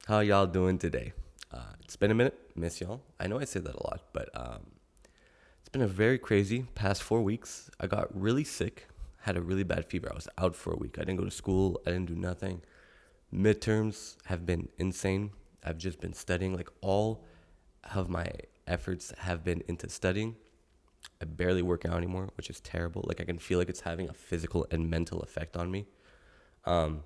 How y'all doing today? It's been a minute. Miss y'all. I know I say that a lot, but it's been a very crazy past 4 weeks. I got really sick, had a really bad fever. I was out for a week. I didn't go to school. I didn't do nothing. Midterms have been insane. I've just been studying. Like all of my efforts have been into studying. I barely work out anymore, which is terrible. Like I can feel like it's having a physical and mental effect on me. Um,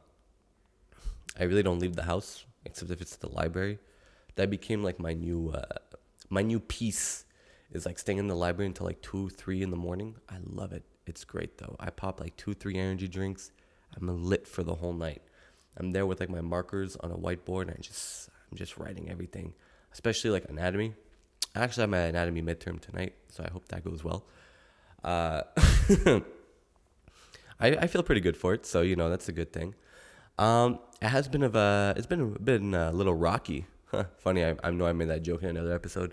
I really don't leave the house except if it's the library. That became like my new piece is like staying in the library until like 2, 3 in the morning. I love it. It's great though. I pop like 2, 3 energy drinks. I'm lit for the whole night. I'm there with like my markers on a whiteboard and I'm just writing everything, especially like anatomy. I actually have my anatomy midterm tonight, so I hope that goes well. Uh, I feel pretty good for it, so that's a good thing. It has been it's been a little rocky. Funny, I know I made that joke in another episode,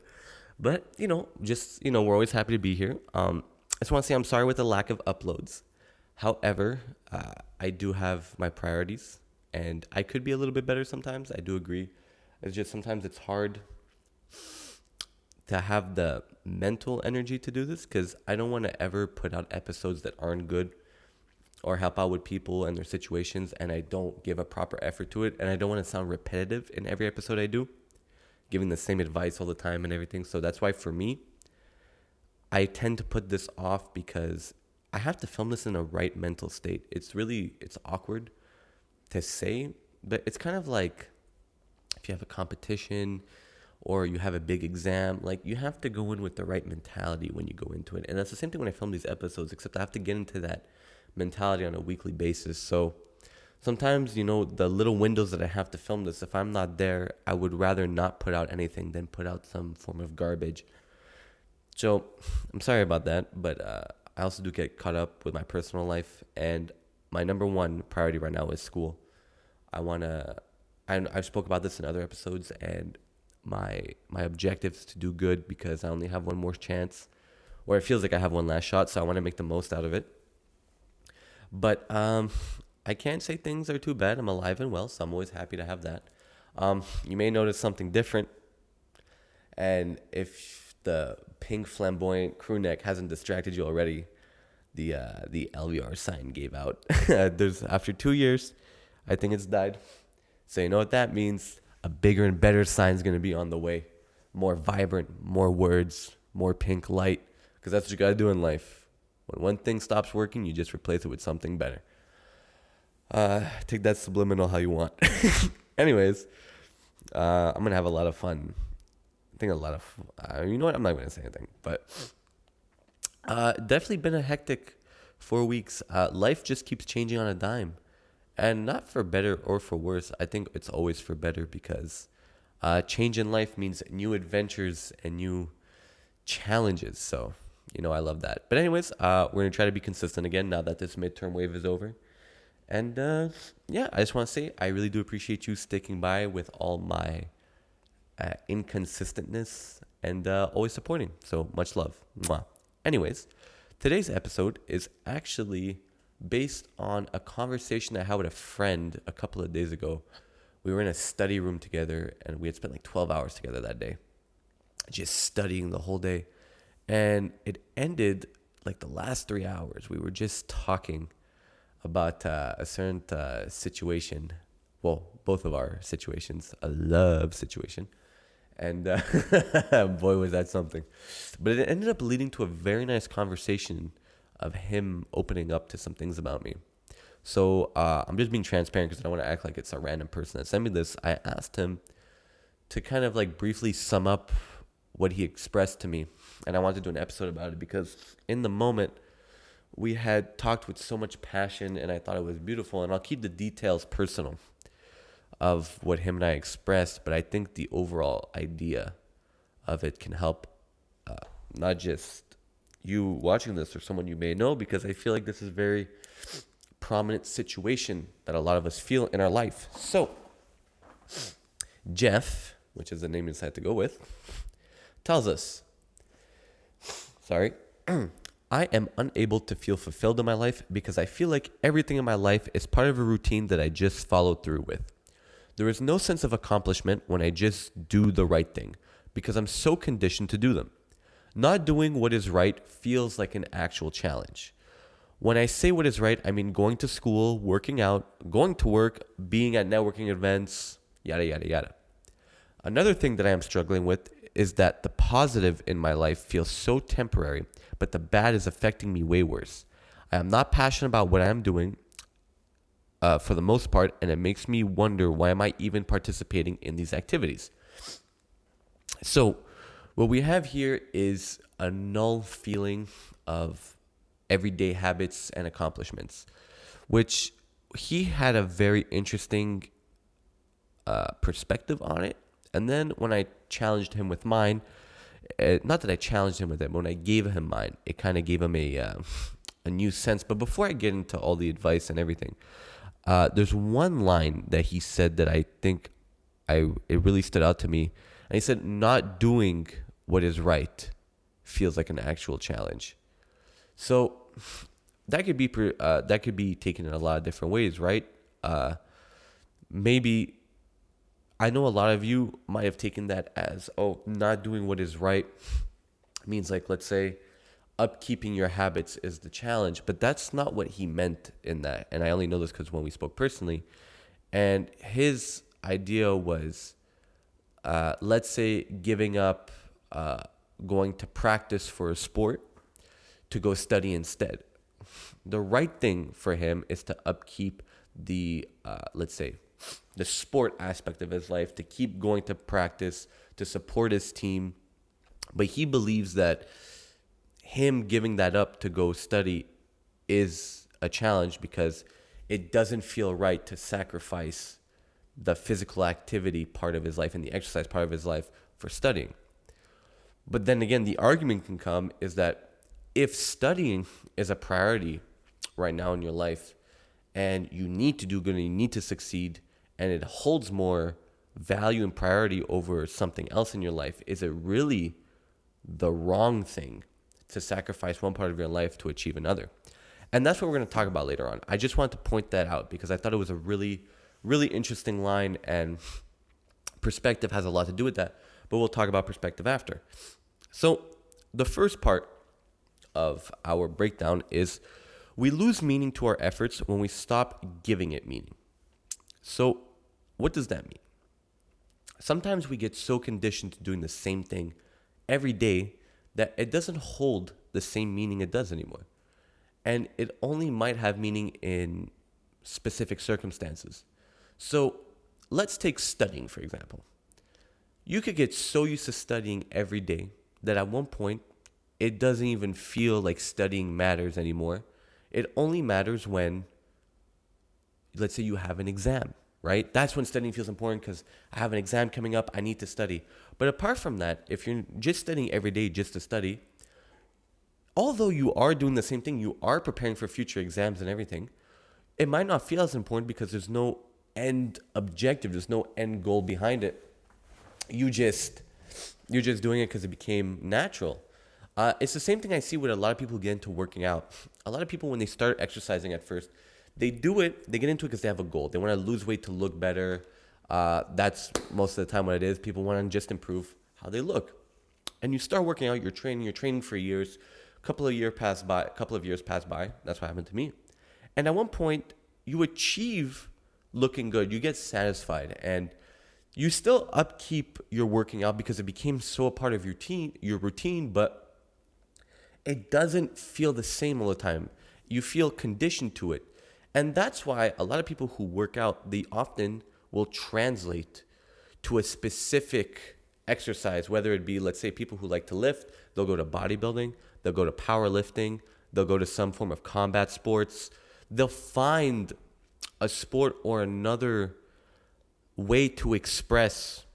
but just we're always happy to be here. I just want to say I'm sorry with the lack of uploads. However, I do have my priorities, and I could be a little bit better sometimes. I do agree. It's just sometimes it's hard to have the mental energy to do this because I don't want to ever put out episodes that aren't good or help out with people and their situations, and I don't give a proper effort to it, and I don't want to sound repetitive in every episode I do, giving the same advice all the time and everything. So that's why for me, I tend to put this off because I have to film this in a right mental state. It's awkward to say, but it's kind of like if you have a competition or you have a big exam, like you have to go in with the right mentality when you go into it. And that's the same thing when I film these episodes, except I have to get into that mentality on a weekly basis. So sometimes, the little windows that I have to film this, if I'm not there, I would rather not put out anything than put out some form of garbage. So I'm sorry about that, but I also do get caught up with my personal life, and my number one priority right now is school. I want to, I've spoke about this in other episodes, and my objective is to do good because I only have one more chance, or it feels like I have one last shot, so I want to make the most out of it. But I can't say things are too bad. I'm alive and well, so I'm always happy to have that. You may notice something different, and if the pink flamboyant crew neck hasn't distracted you already, the LVR sign gave out. There's after 2 years, I think it's died. So you know what that means? A bigger and better sign is gonna be on the way. More vibrant, more words, more pink light, because that's what you gotta do in life. When one thing stops working, you just replace it with something better. Take that subliminal how you want. Anyways, I'm going to have a lot of fun. I think a lot of, you know what? I'm not going to say anything. But definitely been a hectic 4 weeks. Life just keeps changing on a dime. And not for better or for worse. I think it's always for better because change in life means new adventures and new challenges. So, I love that. But anyways, we're going to try to be consistent again now that this midterm wave is over. And yeah, I just want to say I really do appreciate you sticking by with all my inconsistentness and always supporting. So much love. Mwah. Anyways, today's episode is actually based on a conversation I had with a friend a couple of days ago. We were in a study room together and we had spent like 12 hours together that day, just studying the whole day. And it ended like the last 3 hours. We were just talking about a certain situation. Well, both of our situations, a love situation. And boy, was that something. But it ended up leading to a very nice conversation of him opening up to some things about me. So I'm just being transparent because I don't want to act like it's a random person that sent me this. I asked him to kind of like briefly sum up what he expressed to me. And I wanted to do an episode about it because in the moment, we had talked with so much passion and I thought it was beautiful. And I'll keep the details personal of what him and I expressed. But I think the overall idea of it can help not just you watching this or someone you may know, because I feel like this is a very prominent situation that a lot of us feel in our life. So Jeff, which is the name he decided to go with, tells us, I am unable to feel fulfilled in my life because I feel like everything in my life is part of a routine that I just followed through with. There is no sense of accomplishment when I just do the right thing because I'm so conditioned to do them. Not doing what is right feels like an actual challenge. When I say what is right, I mean going to school, working out, going to work, being at networking events, yada, yada, yada. Another thing that I am struggling with is that the positive in my life feels so temporary, but the bad is affecting me way worse. I am not passionate about what I am doing for the most part, and it makes me wonder why am I even participating in these activities. So what we have here is a null feeling of everyday habits and accomplishments, which he had a very interesting perspective on it. And then when I challenged him with mine, not that I challenged him with it, but when I gave him mine, it kind of gave him a new sense. But before I get into all the advice and everything, there's one line that he said that I think it really stood out to me. And he said, not doing what is right feels like an actual challenge. So that could be taken in a lot of different ways, right? Maybe I know a lot of you might have taken that as, oh, not doing what is right means, like, let's say upkeeping your habits is the challenge, but that's not what he meant in that. And I only know this because when we spoke personally, and his idea was, let's say giving up going to practice for a sport to go study instead. The right thing for him is to upkeep the, let's say, the sport aspect of his life, to keep going to practice, to support his team. But he believes that him giving that up to go study is a challenge because it doesn't feel right to sacrifice the physical activity part of his life and the exercise part of his life for studying. But then again, the argument can come is that if studying is a priority right now in your life and you need to do good and you need to succeed and it holds more value and priority over something else in your life, is it really the wrong thing to sacrifice one part of your life to achieve another? And that's what we're going to talk about later on. I just wanted to point that out because I thought it was a really, really interesting line, and perspective has a lot to do with that, but we'll talk about perspective after. So the first part of our breakdown is we lose meaning to our efforts when we stop giving it meaning. So what does that mean? Sometimes we get so conditioned to doing the same thing every day that it doesn't hold the same meaning it does anymore. And it only might have meaning in specific circumstances. So let's take studying, for example. You could get so used to studying every day that at one point, it doesn't even feel like studying matters anymore. It only matters when, let's say you have an exam, right? That's when studying feels important because I have an exam coming up, I need to study. But apart from that, if you're just studying every day just to study, although you are doing the same thing, you are preparing for future exams and everything, it might not feel as important because there's no end objective, there's no end goal behind it. You're just doing it because it became natural. It's the same thing I see with a lot of people who get into working out. A lot of people, when they start exercising at first, they get into it because they have a goal. They want to lose weight to look better. That's most of the time what it is. People want to just improve how they look. And you start working out, you're training for years. A couple of years pass by. That's what happened to me. And at one point, you achieve looking good. You get satisfied. And you still upkeep your working out because it became so a part of your routine, but it doesn't feel the same all the time. You feel conditioned to it. And that's why a lot of people who work out, they often will translate to a specific exercise, whether it be, let's say, people who like to lift, they'll go to bodybuilding, they'll go to powerlifting, they'll go to some form of combat sports. They'll find a sport or another way to express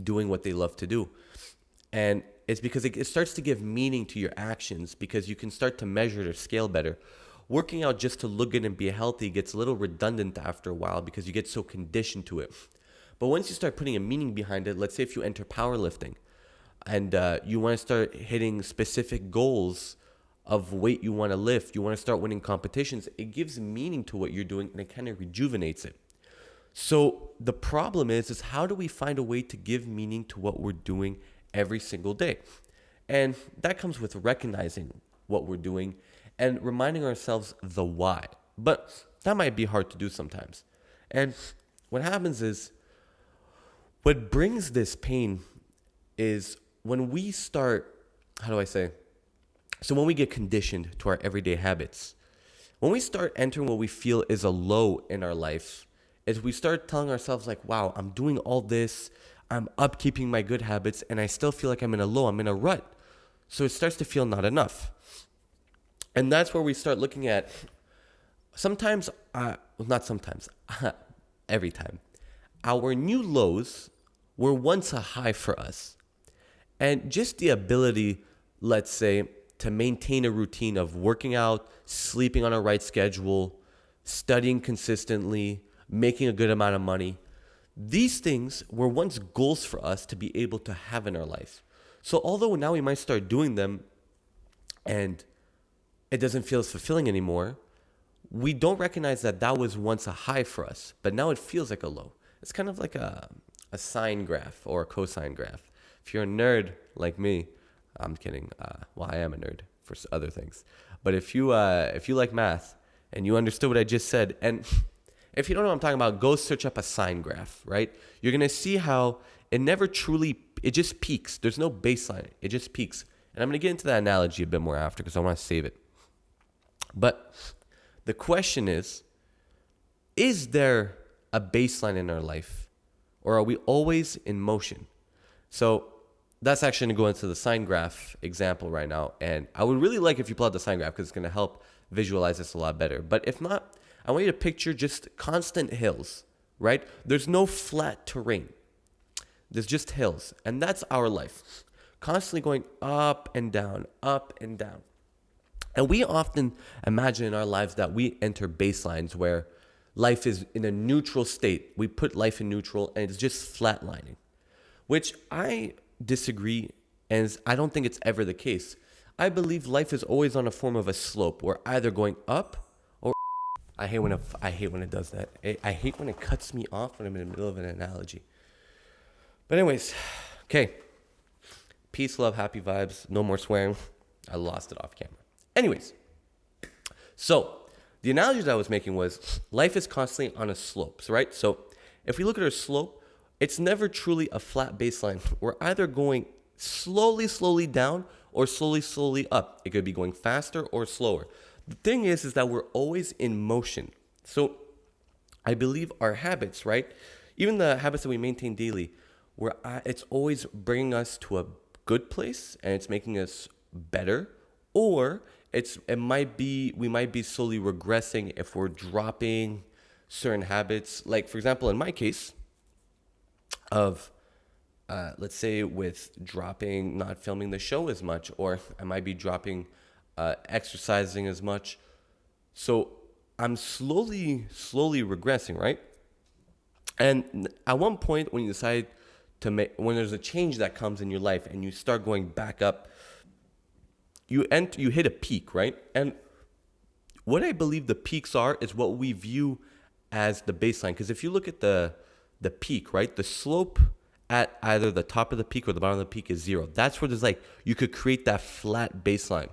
doing what they love to do. And it's because it starts to give meaning to your actions because you can start to measure it or scale better. Working out just to look good and be healthy gets a little redundant after a while because you get so conditioned to it. But once you start putting a meaning behind it, let's say if you enter powerlifting and you want to start hitting specific goals of weight you want to lift, you want to start winning competitions, it gives meaning to what you're doing and it kind of rejuvenates it. So the problem is how do we find a way to give meaning to what we're doing every single day? And that comes with recognizing what we're doing and reminding ourselves the why. But that might be hard to do sometimes. And what happens is what brings this pain is when we start, how do I say? So when we get conditioned to our everyday habits, when we start entering what we feel is a low in our life, is we start telling ourselves like, wow, I'm doing all this, I'm upkeeping my good habits, and I still feel like I'm in a low, I'm in a rut. So it starts to feel not enough. And that's where we start looking at sometimes, not sometimes, every time. Our new lows were once a high for us. And just the ability, let's say, to maintain a routine of working out, sleeping on a right schedule, studying consistently, making a good amount of money. These things were once goals for us to be able to have in our life. So although now we might start doing them and it doesn't feel as fulfilling anymore, we don't recognize that that was once a high for us, but now it feels like a low. It's kind of like a sine graph or a cosine graph. If you're a nerd like me, I'm kidding. Well, I am a nerd for other things. But if you like math and you understood what I just said, and if you don't know what I'm talking about, go search up a sine graph, right? You're going to see how it never truly, it just peaks. There's no baseline. It just peaks. And I'm going to get into that analogy a bit more after because I want to save it. But the question is there a baseline in our life or are we always in motion? So that's actually going to go into the sine graph example right now. And I would really like if you pull out the sine graph because it's going to help visualize this a lot better. But if not, I want you to picture just constant hills, right? There's no flat terrain. There's just hills. And that's our life. Constantly going up and down, up and down. And we often imagine in our lives that we enter baselines where life is in a neutral state. We put life in neutral and it's just flatlining, which I disagree, and I don't think it's ever the case. I believe life is always on a form of a slope. We're either going up or I hate when it does that. I hate when it cuts me off when I'm in the middle of an analogy. But anyways, okay. Peace, love, happy vibes. No more swearing. I lost it off camera. Anyways, so the analogy that I was making was life is constantly on a slope, right? So if we look at our slope, it's never truly a flat baseline. We're either going slowly down or slowly up. It could be going faster or slower. The thing is that we're always in motion. So I believe our habits, right? Even the habits that we maintain daily, it's always bringing us to a good place and it's making us better, or we might be slowly regressing if we're dropping certain habits. Like for example, in my case of let's say with dropping not filming the show as much, or I might be dropping exercising as much. So I'm slowly regressing, right? And at one point when you decide when there's a change that comes in your life and you start going back up, you hit a peak, right? And what I believe the peaks are is what we view as the baseline. Because if you look at the peak, right, the slope at either the top of the peak or the bottom of the peak is zero. That's where there's you could create that flat baseline.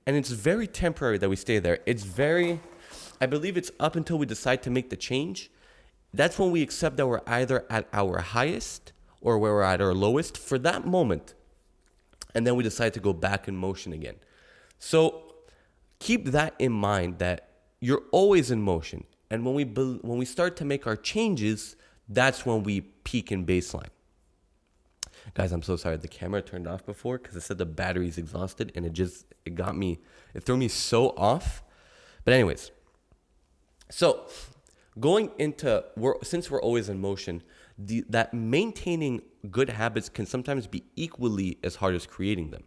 And it's very temporary that we stay there. I believe it's up until we decide to make the change. That's when we accept that we're either at our highest or where we're at our lowest for that moment. And then we decide to go back in motion again. So keep that in mind, that you're always in motion. And when we start to make our changes, that's when we peak in baseline. Guys, I'm so sorry. The camera turned off before because it said the battery's exhausted, and it threw me so off. But anyways, so since we're always in motion, that maintaining good habits can sometimes be equally as hard as creating them.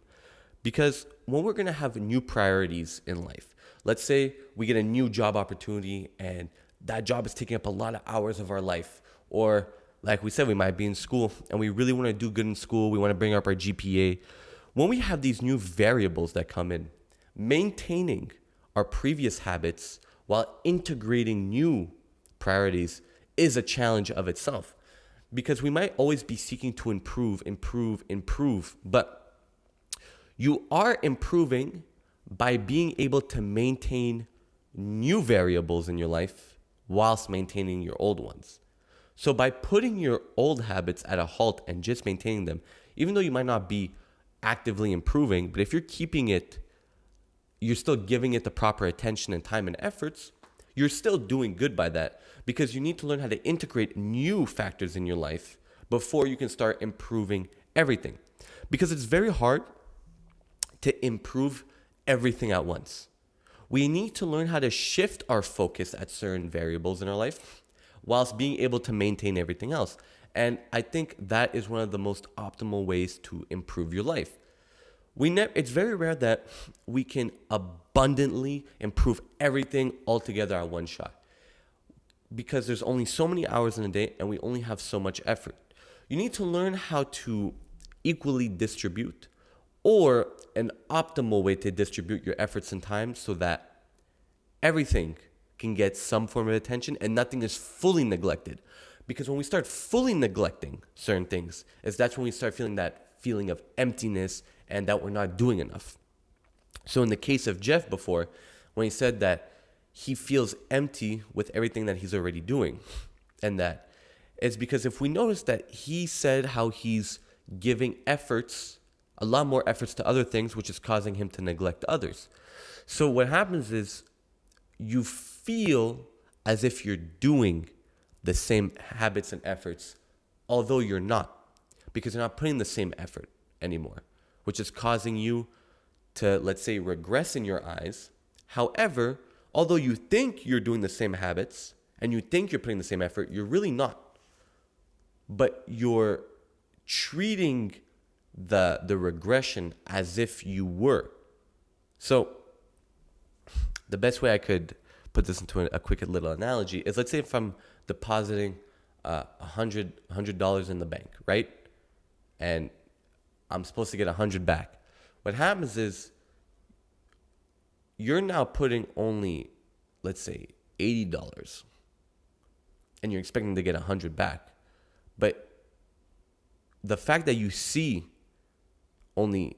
Because when we're going to have new priorities in life, let's say we get a new job opportunity and that job is taking up a lot of hours of our life, or like we said, we might be in school and we really want to do good in school. We want to bring up our GPA. When we have these new variables that come in, maintaining our previous habits while integrating new priorities is a challenge of itself, because we might always be seeking to improve, but you are improving by being able to maintain new variables in your life whilst maintaining your old ones. So by putting your old habits at a halt and just maintaining them, even though you might not be actively improving, but if you're keeping it, you're still giving it the proper attention and time and efforts, you're still doing good by that, because you need to learn how to integrate new factors in your life before you can start improving everything. Because it's very hard to improve everything at once. We need to learn how to shift our focus at certain variables in our life whilst being able to maintain everything else. And I think that is one of the most optimal ways to improve your life. It's very rare that we can abundantly improve everything altogether at one shot, because there's only so many hours in a day and we only have so much effort. You need to learn how to equally distribute, or an optimal way to distribute your efforts and time so that everything can get some form of attention and nothing is fully neglected. Because when we start fully neglecting certain things, that's when we start feeling that feeling of emptiness and that we're not doing enough. So in the case of Jeff before, when he said that he feels empty with everything that he's already doing, and that it's because if we notice that he said how he's giving efforts, a lot more efforts to other things, which is causing him to neglect others. So what happens is you feel as if you're doing the same habits and efforts, although you're not, because you're not putting the same effort anymore, which is causing you to, let's say, regress in your eyes. However, although you think you're doing the same habits and you think you're putting the same effort, you're really not. But you're treating the regression as if you were. So the best way I could put this into a quick little analogy is, let's say if I'm depositing $100 in the bank, right? And I'm supposed to get 100 back. What happens is you're now putting only, let's say, $80, and you're expecting to get 100 back. But the fact that you see only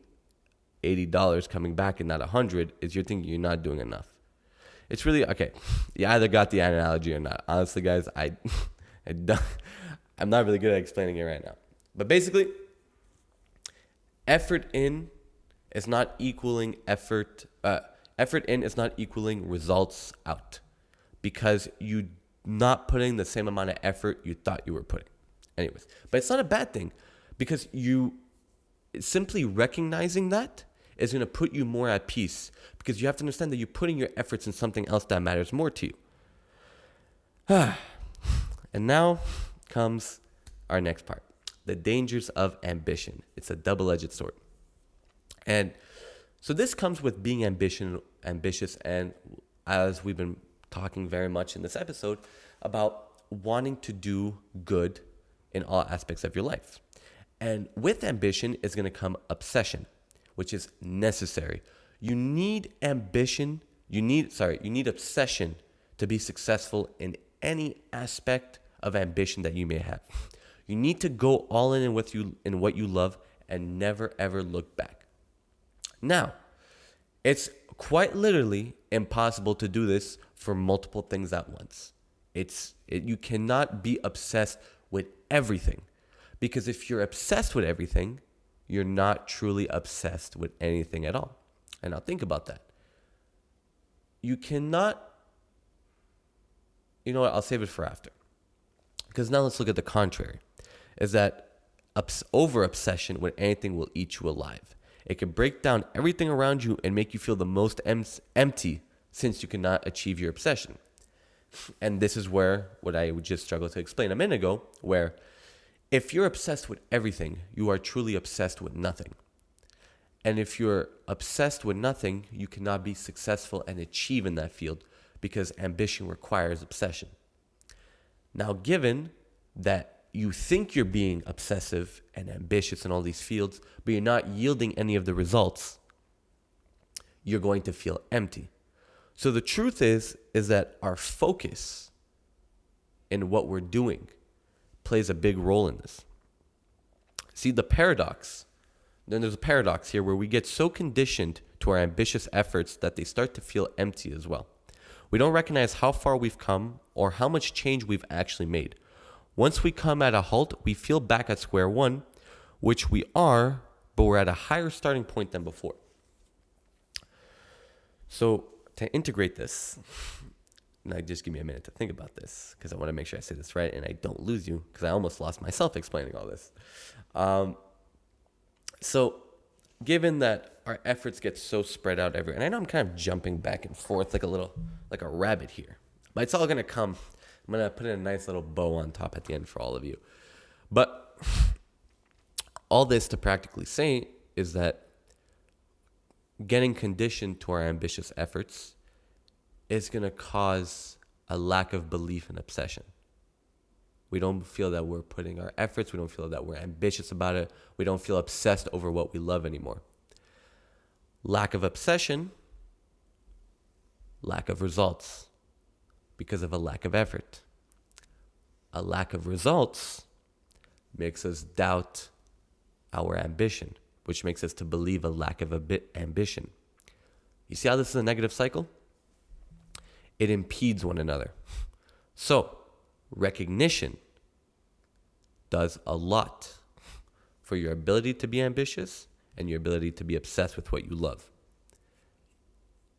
$80 coming back and not 100 is you're thinking you're not doing enough. It's really, okay, you either got the analogy or not. Honestly, guys, I'm not really good at explaining it right now. But basically, effort in is not equaling results out, because you're not putting the same amount of effort you thought you were putting. Anyways, but it's not a bad thing, because you simply recognizing that is going to put you more at peace, because you have to understand that you're putting your efforts in something else that matters more to you. And now comes our next part, the dangers of ambition. It's a double-edged sword. And so this comes with being ambitious, and as we've been talking very much in this episode, about wanting to do good in all aspects of your life. And with ambition is going to come obsession, which is necessary. You need obsession to be successful in any aspect of ambition that you may have. You need to go all in what you love and never ever look back. Now, it's quite literally impossible to do this for multiple things at once. You cannot be obsessed with everything, because if you're obsessed with everything, you're not truly obsessed with anything at all. And now think about that. You cannot, you know what, I'll save it for after. Because now let's look at the contrary, is that over-obsession with anything will eat you alive. It can break down everything around you and make you feel the most empty, since you cannot achieve your obsession. And this is where what I would just struggle to explain a minute ago, where if you're obsessed with everything, you are truly obsessed with nothing. And if you're obsessed with nothing, you cannot be successful and achieve in that field, because ambition requires obsession. Now, given that you think you're being obsessive and ambitious in all these fields, but you're not yielding any of the results, you're going to feel empty. So the truth is that our focus in what we're doing plays a big role in this. See, the paradox, then there's a paradox here where we get so conditioned to our ambitious efforts that they start to feel empty as well. We don't recognize how far we've come or how much change we've actually made. Once we come at a halt, we feel back at square one, which we are, but we're at a higher starting point than before. So to integrate this, now just give me a minute to think about this because I want to make sure I say this right and I don't lose you because I almost lost myself explaining all this. So given that our efforts get so spread out everywhere, and I know I'm kind of jumping back and forth like a rabbit here, but it's all going to come. I'm going to put in a nice little bow on top at the end for all of you. But all this to practically say is that getting conditioned to our ambitious efforts is going to cause a lack of belief and obsession. We don't feel that we're putting our efforts. We don't feel that we're ambitious about it. We don't feel obsessed over what we love anymore. Lack of obsession, lack of results because of a lack of effort. A lack of results makes us doubt our ambition, which makes us to believe a lack of ambition. You see how this is a negative cycle? It impedes one another. So, recognition does a lot for your ability to be ambitious and your ability to be obsessed with what you love.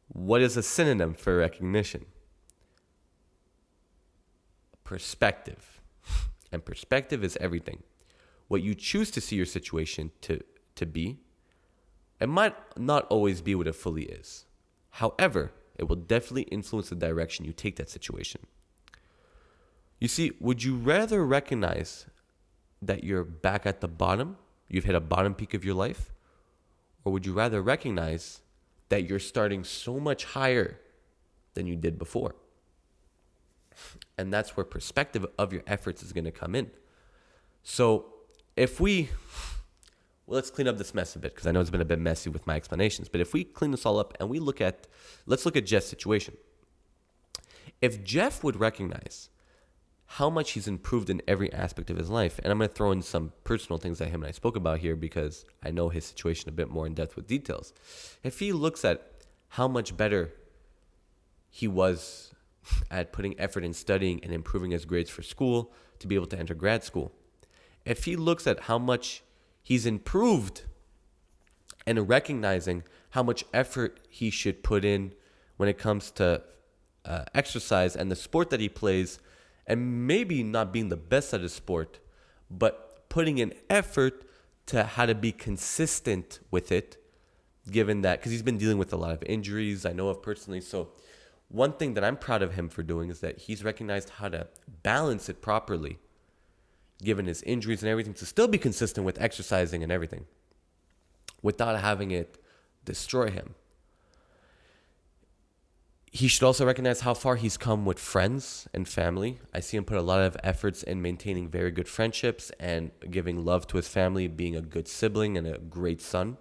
What is a synonym for recognition? Perspective. And perspective is everything. What you choose to see your situation to be, it might not always be what it fully is. However, it will definitely influence the direction you take that situation. You see, would you rather recognize that you're back at the bottom, you've hit a bottom peak of your life, or would you rather recognize that you're starting so much higher than you did before? And that's where perspective of your efforts is going to come in. So let's clean up this mess a bit because I know it's been a bit messy with my explanations. But if we clean this all up and let's look at Jeff's situation. If Jeff would recognize how much he's improved in every aspect of his life, and I'm going to throw in some personal things that him and I spoke about here because I know his situation a bit more in depth with details. If he looks at how much better he was at putting effort in studying and improving his grades for school to be able to enter grad school, if he looks at how much he's improved and recognizing how much effort he should put in when it comes to exercise and the sport that he plays, and maybe not being the best at his sport, but putting in effort to how to be consistent with it, given that, because he's been dealing with a lot of injuries, I know of personally. So one thing that I'm proud of him for doing is that he's recognized how to balance it properly, given his injuries and everything, to still be consistent with exercising and everything without having it destroy him. He should also recognize how far he's come with friends and family. I see him put a lot of efforts in maintaining very good friendships and giving love to his family, being a good sibling and a great son.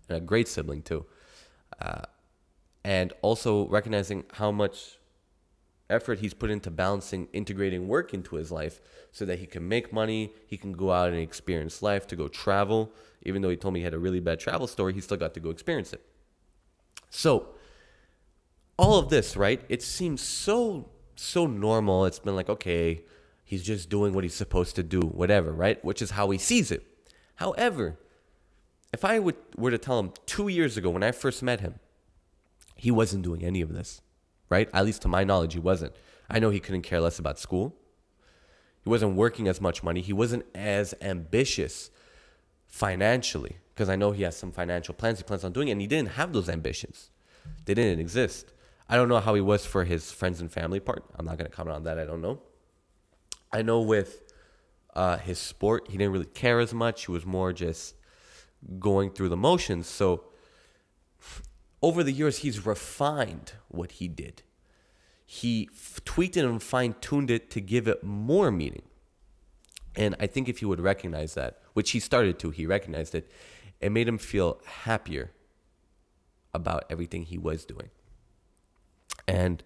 And a great sibling too. And also recognizing how much effort he's put into balancing, integrating work into his life so that he can make money, he can go out and experience life, to go travel. Even though he told me he had a really bad travel story, he still got to go experience it. So all of this, right? It seems so normal. It's been like, okay, he's just doing what he's supposed to do, whatever, right? Which is how he sees it. However, if I were to tell him 2 years ago when I first met him, he wasn't doing any of this, right? At least to my knowledge, he wasn't. I know he couldn't care less about school. He wasn't working as much money. He wasn't as ambitious financially, because I know he has some financial plans he plans on doing, and he didn't have those ambitions. They didn't exist. I don't know how he was for his friends and family part. I'm not going to comment on that. I don't know. I know with his sport, he didn't really care as much. He was more just going through the motions. So over the years, he's refined what he did. He tweaked it and fine-tuned it to give it more meaning. And I think if he would recognize that, which he started to, he recognized it, it made him feel happier about everything he was doing. And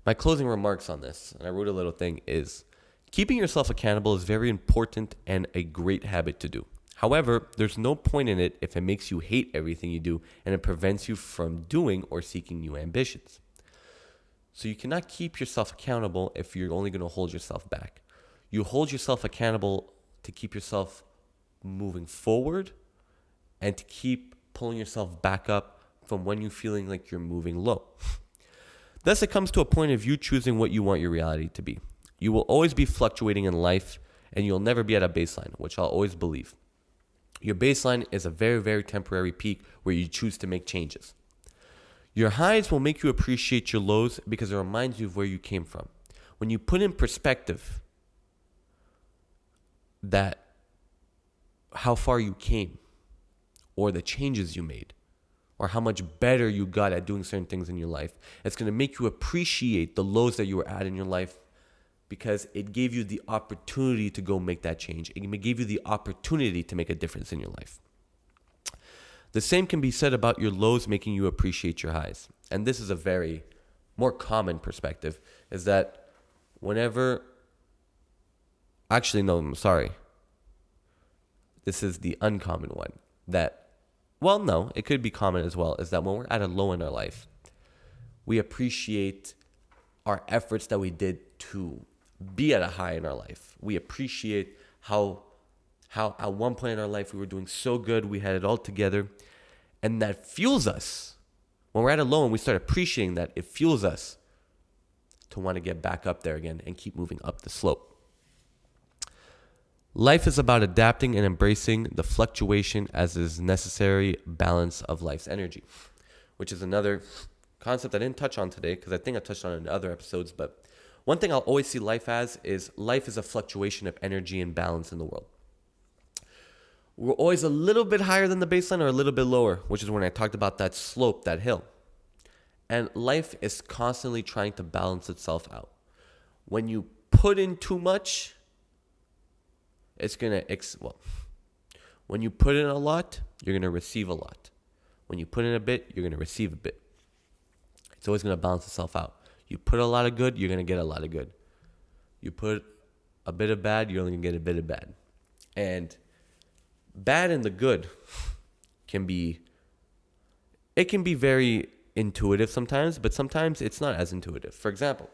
my closing remarks on this, and I wrote a little thing, is keeping yourself accountable is very important and a great habit to do. However, there's no point in it if it makes you hate everything you do and it prevents you from doing or seeking new ambitions. So you cannot keep yourself accountable if you're only going to hold yourself back. You hold yourself accountable to keep yourself moving forward and to keep pulling yourself back up from when you're feeling like you're moving low. Thus, it comes to a point of you choosing what you want your reality to be. You will always be fluctuating in life, and you'll never be at a baseline, which I'll always believe. Your baseline is a very, very temporary peak where you choose to make changes. Your highs will make you appreciate your lows because it reminds you of where you came from. When you put in perspective that how far you came, or the changes you made, or how much better you got at doing certain things in your life, it's going to make you appreciate the lows that you were at in your life because it gave you the opportunity to go make that change. It gave you the opportunity to make a difference in your life. The same can be said about your lows making you appreciate your highs. And this is a very more common perspective, is that whenever... Actually, no, I'm sorry. This is the uncommon one. Well, no, it could be common as well, is that when we're at a low in our life, we appreciate our efforts that we did to be at a high in our life. We appreciate how at one point in our life we were doing so good, we had it all together, and that fuels us. When we're at a low and we start appreciating that, it fuels us to want to get back up there again and keep moving up the slope. Life is about adapting and embracing the fluctuation as is necessary balance of life's energy, which is another concept I didn't touch on today because I think I touched on it in other episodes. But one thing I'll always see life as is life is a fluctuation of energy and balance in the world. We're always a little bit higher than the baseline or a little bit lower, which is when I talked about that slope, that hill. And life is constantly trying to balance itself out. When you put in too much, it's going to, when you put in a lot, you're going to receive a lot. When you put in a bit, you're going to receive a bit. It's always going to balance itself out. You put a lot of good, you're going to get a lot of good. You put a bit of bad, you're only going to get a bit of bad. And bad and the good can be very intuitive sometimes, but sometimes it's not as intuitive. For example,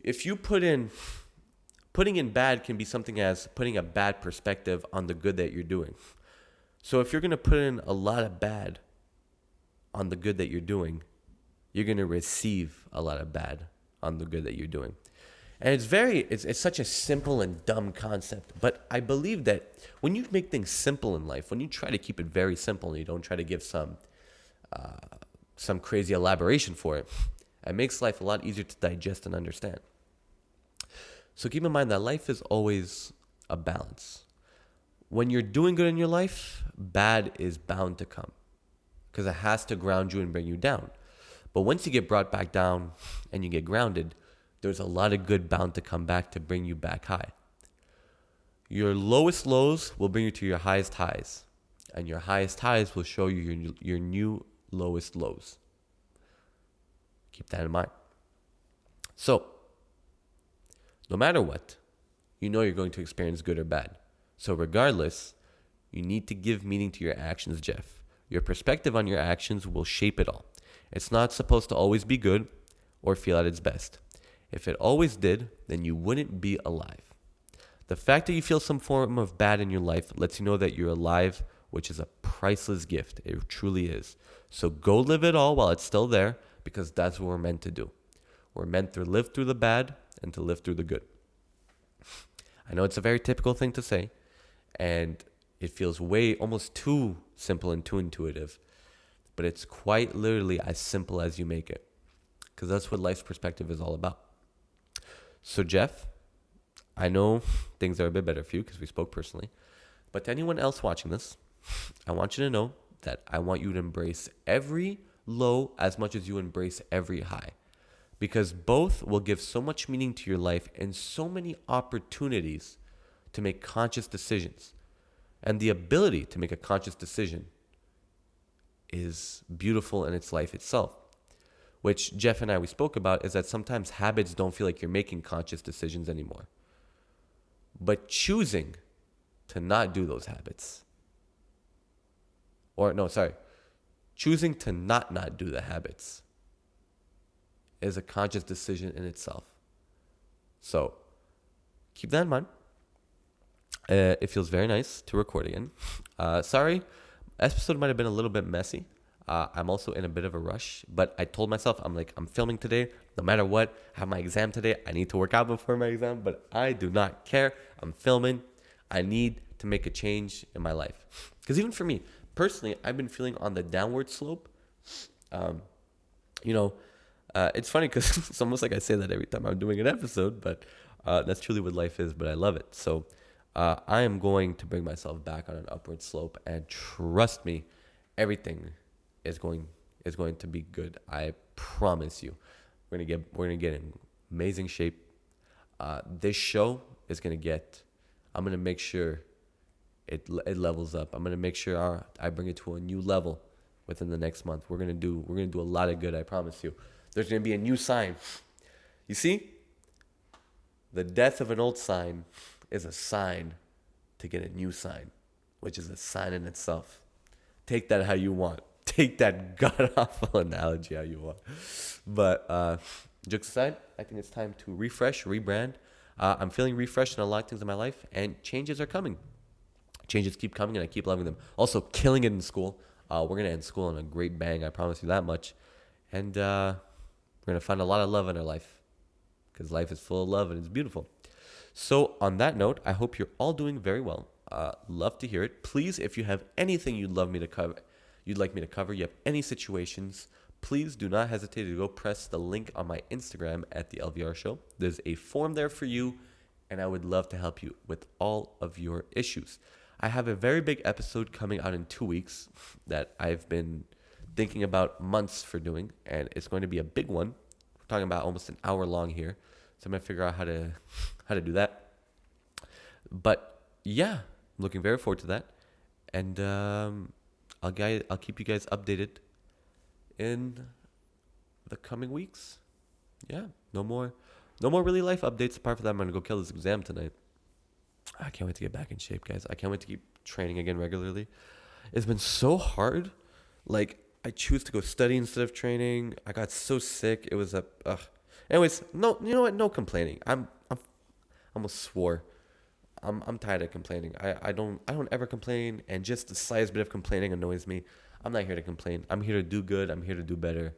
if you putting in bad can be something as putting a bad perspective on the good that you're doing. So if you're going to put in a lot of bad on the good that you're doing, you're going to receive a lot of bad on the good that you're doing. And it's such a simple and dumb concept. But I believe that when you make things simple in life, when you try to keep it very simple and you don't try to give some crazy elaboration for it, it makes life a lot easier to digest and understand. So keep in mind that life is always a balance. When you're doing good in your life, bad is bound to come because it has to ground you and bring you down. But once you get brought back down and you get grounded, there's a lot of good bound to come back to bring you back high. Your lowest lows will bring you to your highest highs, and your highest highs will show you your new lowest lows. Keep that in mind. So, no matter what, you know you're going to experience good or bad. So regardless, you need to give meaning to your actions, Jeff. Your perspective on your actions will shape it all. It's not supposed to always be good or feel at its best. If it always did, then you wouldn't be alive. The fact that you feel some form of bad in your life lets you know that you're alive, which is a priceless gift. It truly is. So go live it all while it's still there, because that's what we're meant to do. We're meant to live through the bad and to live through the good. I know it's a very typical thing to say, and it feels way almost too simple and too intuitive, but it's quite literally as simple as you make it, because that's what life's perspective is all about. So Jeff, I know things are a bit better for you because we spoke personally, but to anyone else watching this, I want you to know that I want you to embrace every low as much as you embrace every high, because both will give so much meaning to your life and so many opportunities to make conscious decisions. And the ability to make a conscious decision is beautiful in its life itself. which Jeff and I, we spoke about, is that sometimes habits don't feel like you're making conscious decisions anymore. But choosing to not do those habits, choosing to not do the habits is a conscious decision in itself. So keep that in mind. It feels very nice to record again. Sorry, episode might have been a little bit messy. I'm also in a bit of a rush, but I told myself, I'm filming today. No matter what, I have my exam today. I need to work out before my exam, but I do not care. I'm filming. I need to make a change in my life. Because even for me, personally, I've been feeling on the downward slope. It's funny because it's almost like I say that every time I'm doing an episode, but that's truly what life is, but I love it. So I am going to bring myself back on an upward slope, and trust me, everything is going to be good. I promise you. We're gonna get in amazing shape. This show is I'm gonna make sure it levels up. I'm gonna make sure I bring it to a new level within the next month. We're gonna do a lot of good. I promise you. There's gonna be a new sign. You see, the death of an old sign is a sign to get a new sign, which is a sign in itself. Take that how you want. Take that god-awful analogy how you want. But jokes aside, I think it's time to refresh, rebrand. I'm feeling refreshed in a lot of things in my life, and changes are coming. Changes keep coming, and I keep loving them. Also, killing it in school. We're going to end school on a great bang, I promise you that much. And we're going to find a lot of love in our life, because life is full of love, and it's beautiful. So on that note, I hope you're all doing very well. Love to hear it. Please, if you have anything you'd like me to cover, you have any situations, please do not hesitate to go press the link on my Instagram at the LVR Show. There's a form there for you, and I would love to help you with all of your issues. I have a very big episode coming out in 2 weeks that I've been thinking about months for doing, and it's going to be a big one. We're talking about almost an hour long here, so I'm going to figure out how to do that. But yeah, I'm looking very forward to that, and I'll keep you guys updated in the coming weeks. Yeah, no more really life updates apart from that. I'm gonna go kill this exam tonight. I can't wait to get back in shape, guys. I can't wait to keep training again regularly. It's been so hard. Like, I choose to go study instead of training. I got so sick. It was anyways, no, you know what? No complaining. I almost swore. I'm tired of complaining. I don't ever complain, and just the slightest bit of complaining annoys me. I'm not here to complain. I'm here to do good. I'm here to do better.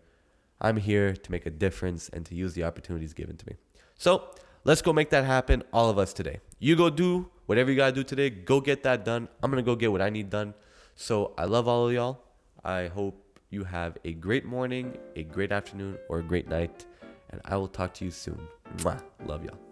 I'm here to make a difference and to use the opportunities given to me. So let's go make that happen, all of us today. You go do whatever you gotta do today. Go get that done. I'm gonna go get what I need done. So I love all of y'all. I hope you have a great morning, a great afternoon, or a great night, and I will talk to you soon. Mwah. Love y'all.